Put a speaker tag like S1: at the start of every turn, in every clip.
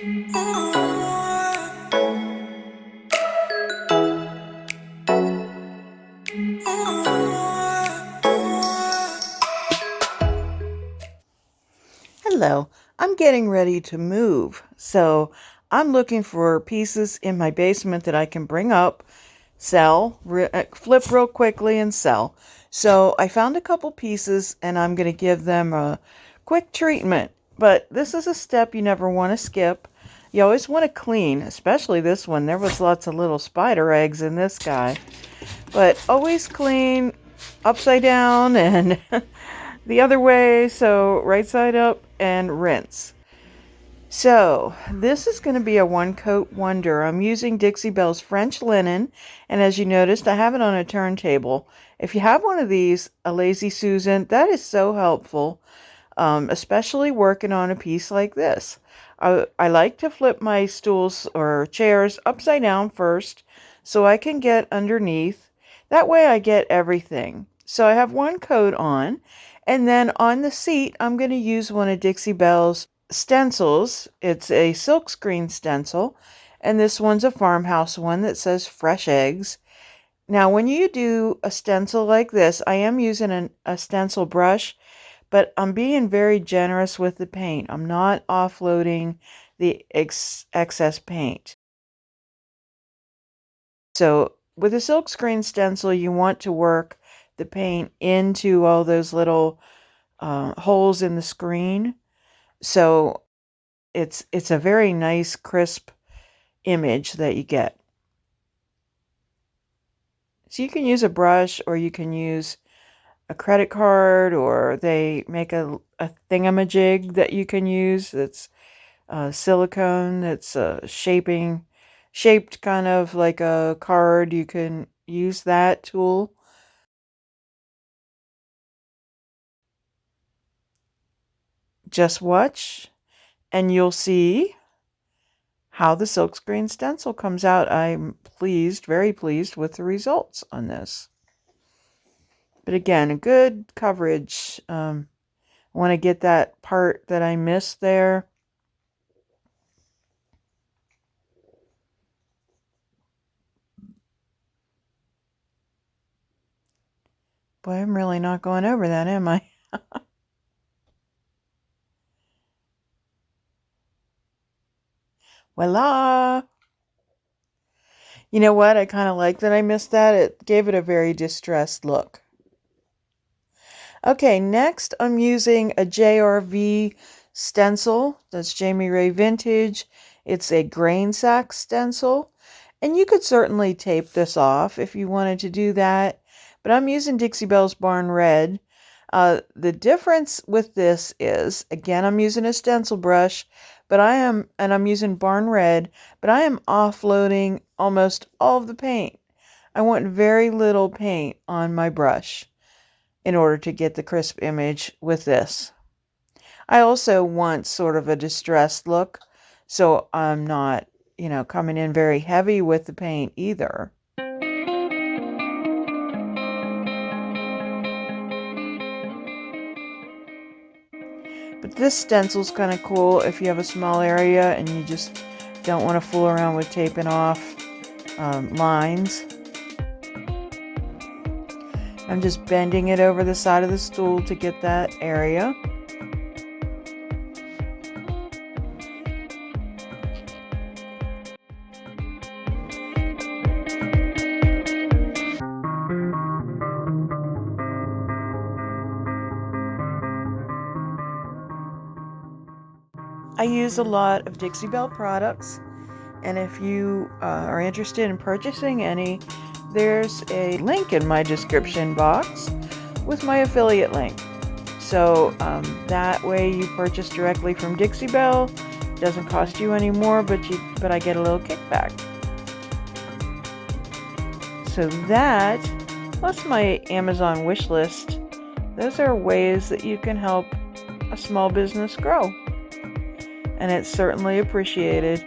S1: Hello, I'm getting ready to move, so I'm looking for pieces in my basement that I can bring up, sell, flip real quickly and sell. So I found a couple pieces and I'm going to give them a quick treatment. But this is a step you never want to skip. You always want to clean, especially this one. There was lots of little spider eggs in this guy. But always clean upside down and the other way, so right side up, and rinse. So this is going to be a one coat wonder. I'm using Dixie Belle's French linen, and as you noticed, I have it on a turntable. If you have one of these, a Lazy Susan, that is so helpful, especially working on a piece like this. I like to flip my stools or chairs upside down first so I can get underneath. That way I get everything. So I have one coat on, and then on the seat, I'm going to use one of Dixie Belle's stencils. It's a Silkscreen Stencil, and this one's a farmhouse one that says fresh eggs. Now, when you do a stencil like this, I am using a stencil brush, but I'm being very generous with the paint. I'm not offloading the excess paint. So with a silkscreen stencil, you want to work the paint into all those little holes in the screen. So it's a very nice, crisp image that you get. So you can use a brush, or you can use a credit card, or they make a thingamajig that you can use that's silicone, that's shaped kind of like a card. You can use that tool. Just watch and you'll see how the silkscreen stencil comes out. I'm pleased, very pleased with the results on this. But again, a good coverage. I want to get that part that I missed there. Boy, I'm really not going over that, am I? Voila! You know what? I kind of like that I missed that. It gave it a very distressed look. Okay, next I'm using a JRV stencil. That's Jamie Ray Vintage. It's a grain sack stencil. And you could certainly tape this off if you wanted to do that. But I'm using Dixie Belle's Barn Red. The difference with this is, again, I'm using a stencil brush, and I'm using Barn Red, but I am offloading almost all of the paint. I want very little paint on my brush in order to get the crisp image with this. I also want sort of a distressed look, so I'm not, coming in very heavy with the paint either. But this stencil's kind of cool if you have a small area and you just don't want to fool around with taping off lines. I'm just bending it over the side of the stool to get that area. I use a lot of Dixie Belle products, and if you are interested in purchasing any, there's a link in my description box with my affiliate link. So that way you purchase directly from Dixie Belle. Doesn't cost you any more, but I get a little kickback. So that, plus my Amazon wish list, those are ways that you can help a small business grow. And it's certainly appreciated.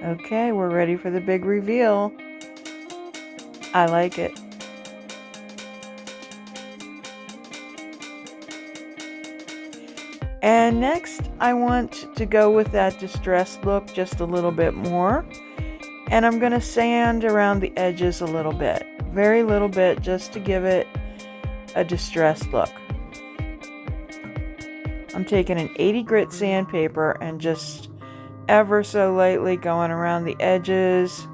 S1: Okay, we're ready for the big reveal. I like it. And next, I want to go with that distressed look just a little bit more. And I'm going to sand around the edges a little bit. Very little bit, just to give it a distressed look. I'm taking an 80 grit sandpaper and just ever so lightly going around the edges.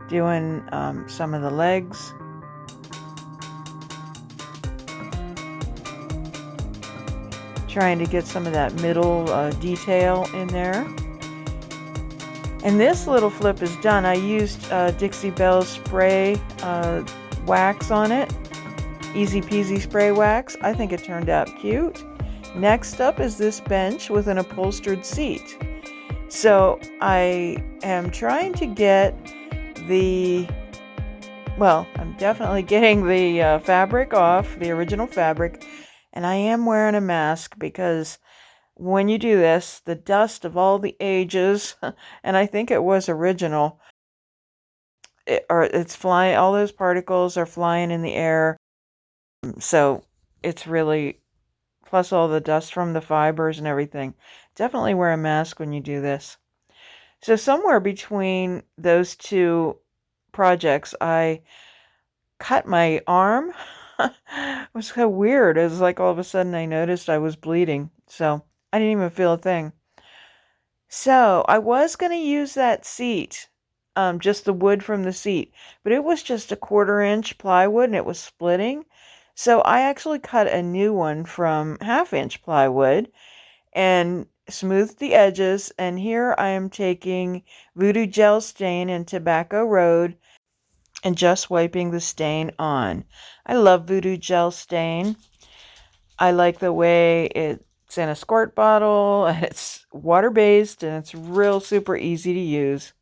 S1: Doing some of the legs. Trying to get some of that middle detail in there. And this little flip is done. I used Dixie Belle spray wax on it. Easy peasy spray wax. I think it turned out cute. Next up is this bench with an upholstered seat. So I am trying to get I'm definitely getting the fabric off, the original fabric, and I am wearing a mask because when you do this, the dust of all the ages, and I think it was original, it's flying, all those particles are flying in the air, so it's really, plus all the dust from the fibers and everything. Definitely wear a mask when you do this. So somewhere between those two projects, I cut my arm. It was so weird. It was like all of a sudden I noticed I was bleeding. So I didn't even feel a thing. So I was going to use that seat, just the wood from the seat, but it was just a 1/4 inch plywood and it was splitting. So I actually cut a new one from 1/2 inch plywood and smoothed the edges. And here I am taking Voodoo Gel Stain in Tobacco Road and just wiping the stain on. I love Voodoo Gel Stain. I like the way it's in a squirt bottle and it's water-based and it's real super easy to use.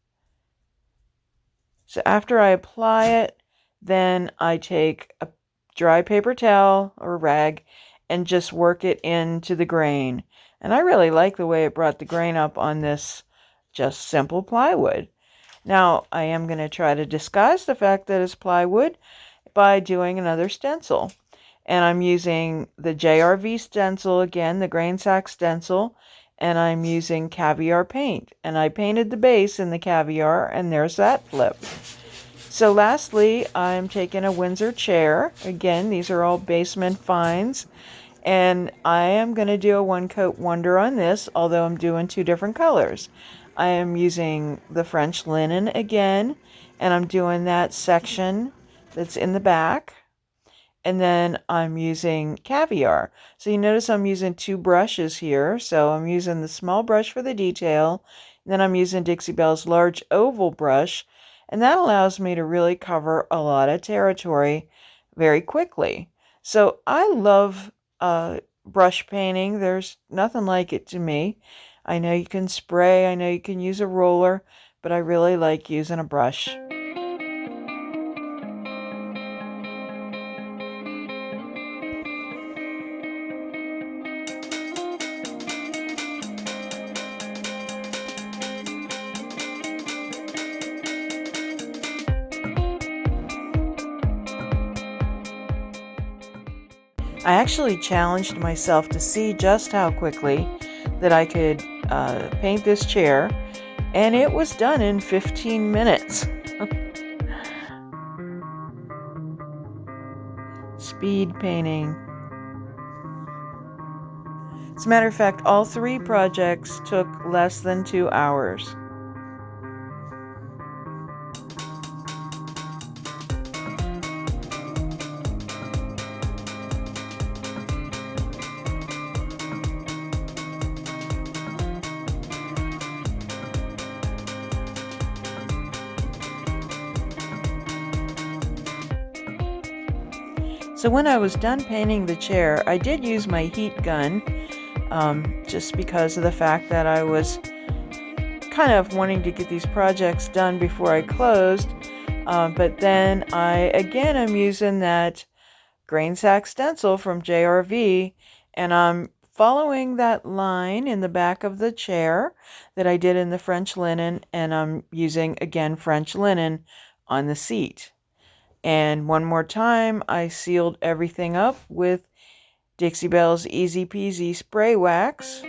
S1: So after I apply it, then I take a dry paper towel or rag and just work it into the grain. And I really like the way it brought the grain up on this just simple plywood. Now, I am going to try to disguise the fact that it's plywood by doing another stencil. And I'm using the JRV Stencil again, the Grain Sack Stencil, and I'm using caviar paint. And I painted the base in the caviar, and there's that flip. So lastly, I'm taking a Windsor Chair. Again, these are all basement finds. And I am going to do a one coat wonder on this, although I'm doing 2 different colors. I am using the French linen again, and I'm doing that section that's in the back. And then I'm using caviar. So you notice I'm using 2 brushes here. So I'm using the small brush for the detail, and then I'm using Dixie Belle's large oval brush, and that allows me to really cover a lot of territory very quickly. So I love brush painting. There's nothing like it to me. I know you can spray, I know you can use a roller, but I really like using a brush. I actually challenged myself to see just how quickly that I could paint this chair, and it was done in 15 minutes. Speed painting. As a matter of fact, all 3 projects took less than 2 hours. So when I was done painting the chair, I did use my heat gun, just because of the fact that I was kind of wanting to get these projects done before I closed. But then I'm using that Grain Sack Stencil from JRV, and I'm following that line in the back of the chair that I did in the French linen, and I'm using, again, French linen on the seat. And one more time, I sealed everything up with Dixie Belle's Easy Peasy Spray Wax.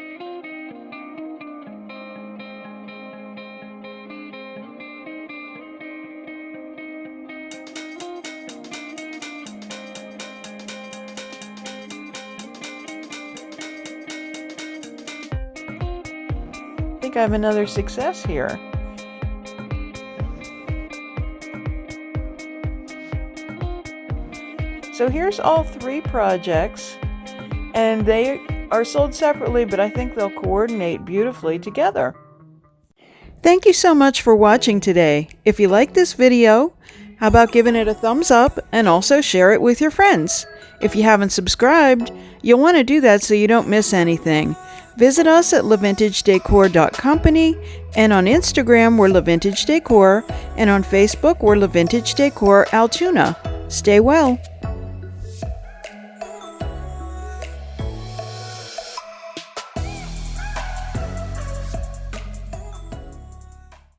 S1: I think I have another success here. So here's all 3 projects, and they are sold separately, but I think they'll coordinate beautifully together. Thank you so much for watching today. If you like this video, how about giving it a thumbs up and also share it with your friends? If you haven't subscribed, you'll want to do that so you don't miss anything. Visit us at LaVintageDecor.company, and on Instagram we're LaVintageDecor, and on Facebook we're LaVintageDecor Altoona. Stay well.